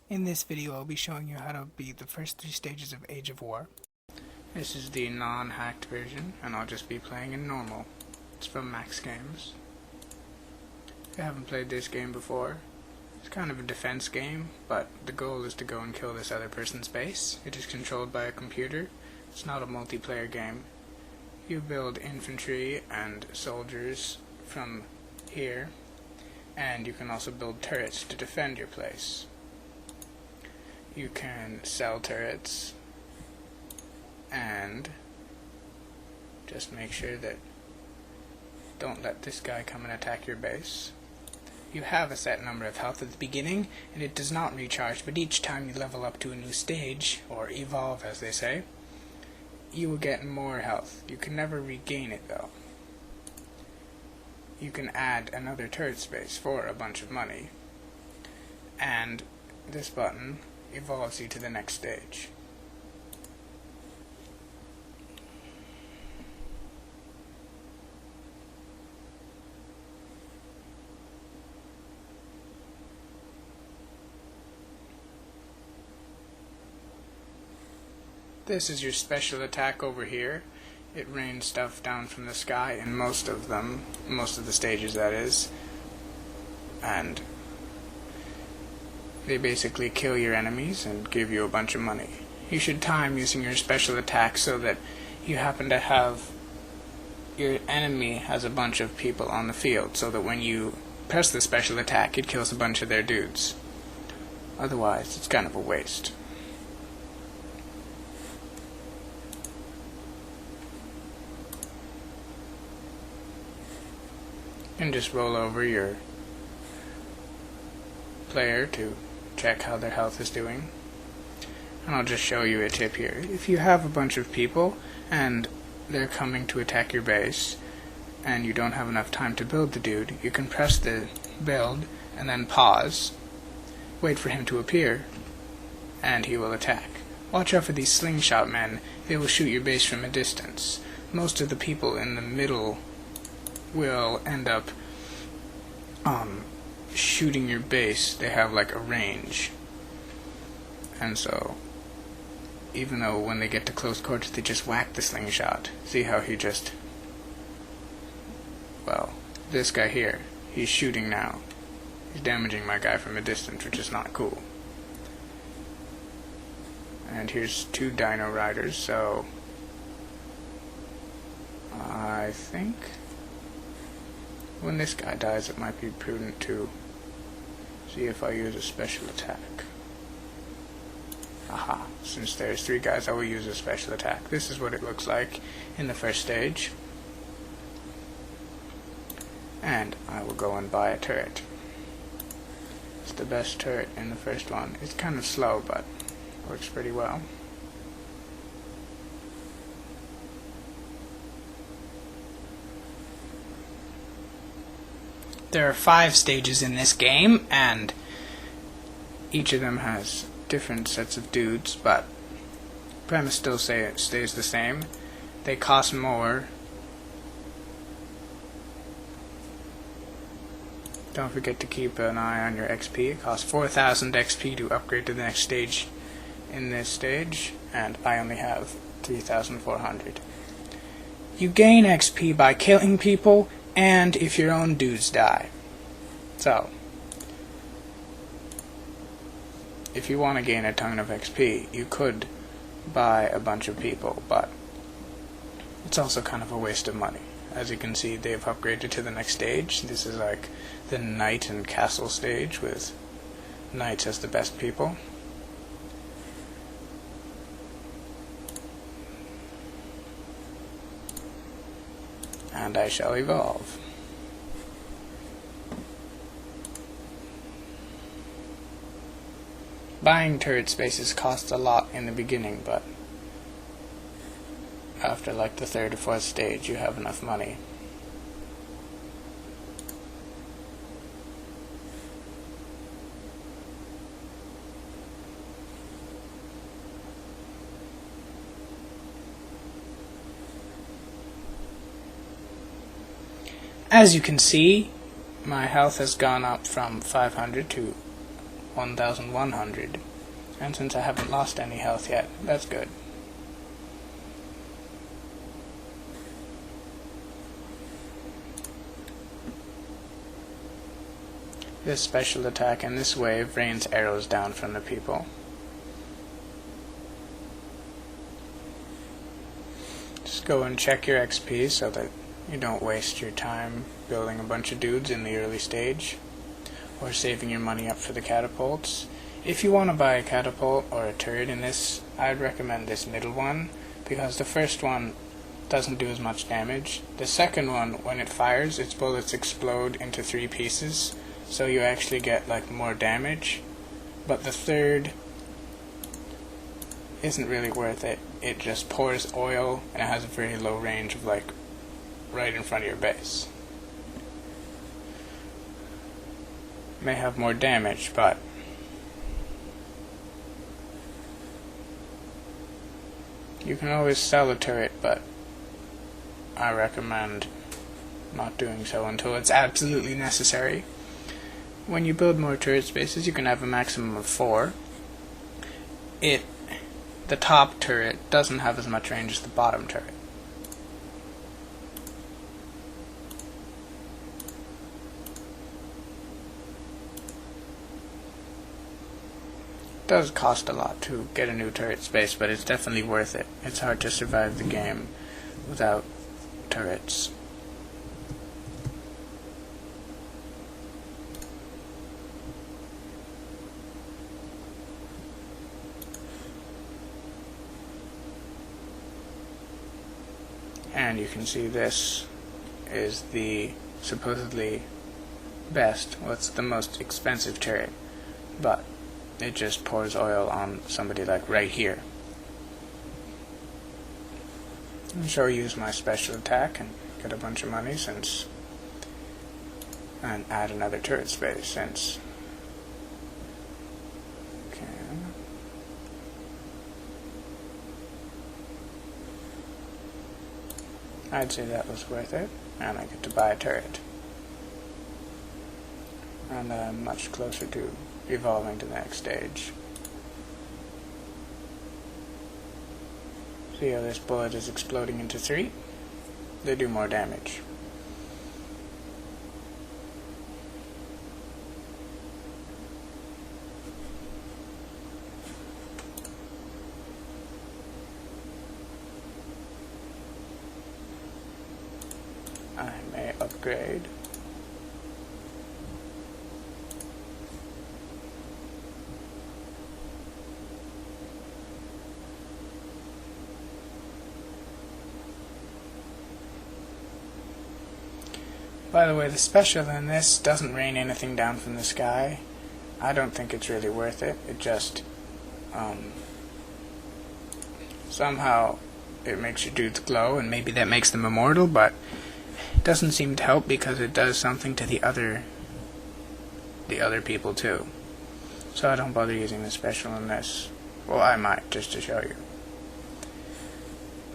In this video, I'll be showing you how to beat the first 3 stages of Age of War. This is the non-hacked version, and I'll just be playing in normal. It's from Max Games. If you haven't played this game before, it's kind of a defense game, but the goal is to go and kill this other person's base. It is controlled by a computer. It's not a multiplayer game. You build infantry and soldiers from here, and you can also build turrets to defend your place. You can sell turrets, and just make sure that don't let this guy come and attack your base. You have a set number of health at the beginning, and it does not recharge, but each time you level up to a new stage, or evolve as they say, you will get more health. You can never regain it though. You can add another turret space for a bunch of money, and this button evolves you to the next stage. This is your special attack over here. It rains stuff down from the sky in most of the stages that is, and they basically kill your enemies and give you a bunch of money. You should time using your special attack so that you happen to have your enemy has a bunch of people on the field, so that when you press the special attack it kills a bunch of their dudes. Otherwise it's kind of a waste. And just roll over your player to check how their health is doing. And I'll just show you a tip here. If you have a bunch of people and they're coming to attack your base and you don't have enough time to build the dude, you can press the build and then pause, wait for him to appear, and he will attack. Watch out for these slingshot men. They will shoot your base from a distance. Most of the people in the middle will end up shooting your base. They have like a range, and so even though when they get to close quarters they just whack the slingshot. See how he just, well, this guy here, he's shooting now. He's damaging my guy from a distance, which is not cool. And here's 2 dino riders, so I think when this guy dies it might be prudent to see if I use a special attack. Aha, since there's 3 guys I will use a special attack. This is what it looks like in the first stage. And I will go and buy a turret. It's the best turret in the first one. It's kind of slow but works pretty well. There are 5 stages in this game, and each of them has different sets of dudes, but the premise still stays the same. They cost more. Don't forget to keep an eye on your XP. It costs 4,000 XP to upgrade to the next stage in this stage, and I only have 3,400. You gain XP by killing people, and if your own dudes die. So, if you want to gain a ton of XP, you could buy a bunch of people, but it's also kind of a waste of money. As you can see, they've upgraded to the next stage. This is like the knight and castle stage, with knights as the best people. And I shall evolve. Buying turret spaces costs a lot in the beginning, but after like the 3rd or 4th stage you have enough money. As you can see, my health has gone up from 500 to 1,100. And since I haven't lost any health yet, that's good. This special attack in this wave rains arrows down from the people. Just go and check your XP so that you don't waste your time building a bunch of dudes in the early stage, or saving your money up for the catapults. If you want to buy a catapult or a turret in this, I'd recommend this middle one, because the first one doesn't do as much damage. The second one, when it fires, its bullets explode into 3 pieces, so you actually get like more damage. But the third isn't really worth it. It just pours oil, and it has a very low range of like right in front of your base. May have more damage, but you can always sell a turret, but I recommend not doing so until it's absolutely necessary. When you build more turret spaces, you can have a maximum of 4. The top turret doesn't have as much range as the bottom turret. It does cost a lot to get a new turret space, but it's definitely worth it. It's hard to survive the game without turrets. And you can see this is the supposedly best, well, it's the most expensive turret, but it just pours oil on somebody like right here. I'm sure I'll use my special attack and get a bunch of money and add another turret space since I'd say that was worth it, and I get to buy a turret. And I'm much closer to evolving to the next stage. See how this bullet is exploding into 3? They do more damage. I may upgrade. By the way, the special in this doesn't rain anything down from the sky. I don't think it's really worth it. It just somehow it makes your dudes glow, and maybe that makes them immortal, but it doesn't seem to help because it does something to the other people too. So I don't bother using the special in this. Well, I might, just to show you.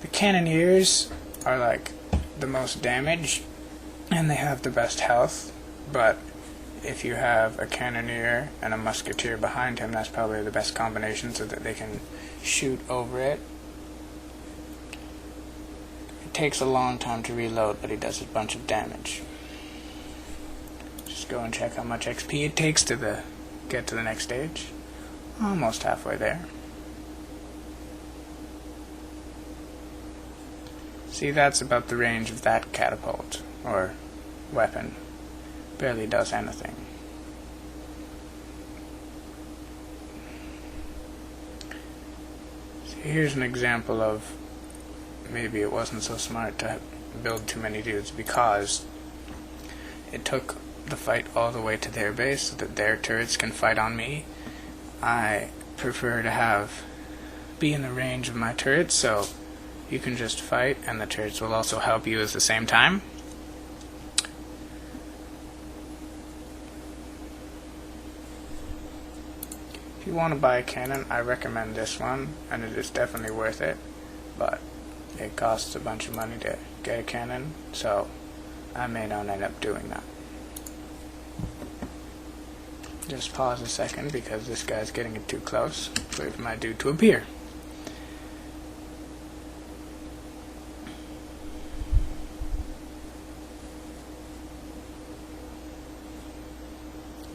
The Cannoneers are like the most damage, and they have the best health, but if you have a Cannoneer and a Musketeer behind him, that's probably the best combination so that they can shoot over it. It takes a long time to reload, but he does a bunch of damage. Just go and check how much XP it takes to get to the next stage. Almost halfway there. See, that's about the range of that catapult, or weapon. Barely does anything. See, here's an example of maybe it wasn't so smart to build too many dudes, because it took the fight all the way to their base so that their turrets can fight on me. I prefer to be in the range of my turrets, so you can just fight and the turrets will also help you at the same time. If you want to buy a cannon, I recommend this one, and it is definitely worth it, but it costs a bunch of money to get a cannon, so I may not end up doing that. Just pause a second because this guy's getting it too close. Wait for my dude to appear.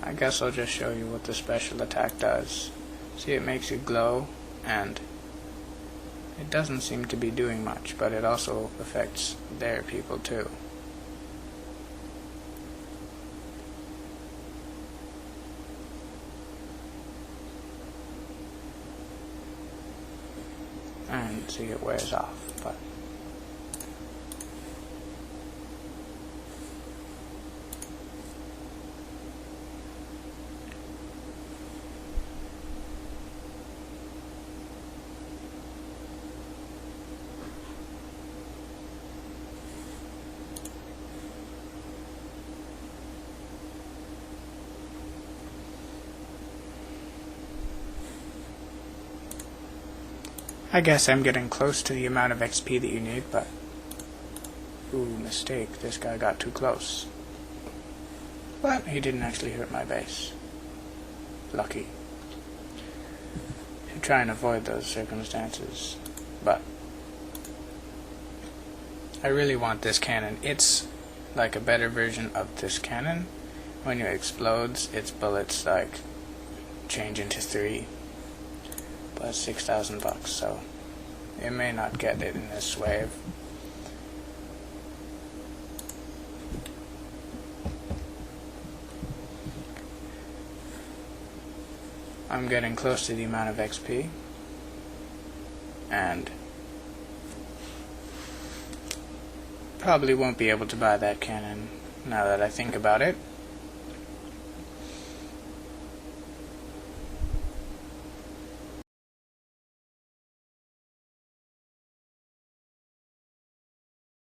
I guess I'll just show you what the special attack does. See, it makes it glow, and it doesn't seem to be doing much, but it also affects their people too. And see, it wears off, but I guess I'm getting close to the amount of XP that you need, but ooh, mistake, this guy got too close. But he didn't actually hurt my base. Lucky. To try and avoid those circumstances. But I really want this cannon. It's like a better version of this cannon. When it explodes, its bullets like change into 3. But 6,000 bucks, so it may not get it in this wave. I'm getting close to the amount of XP, and probably won't be able to buy that cannon now that I think about it.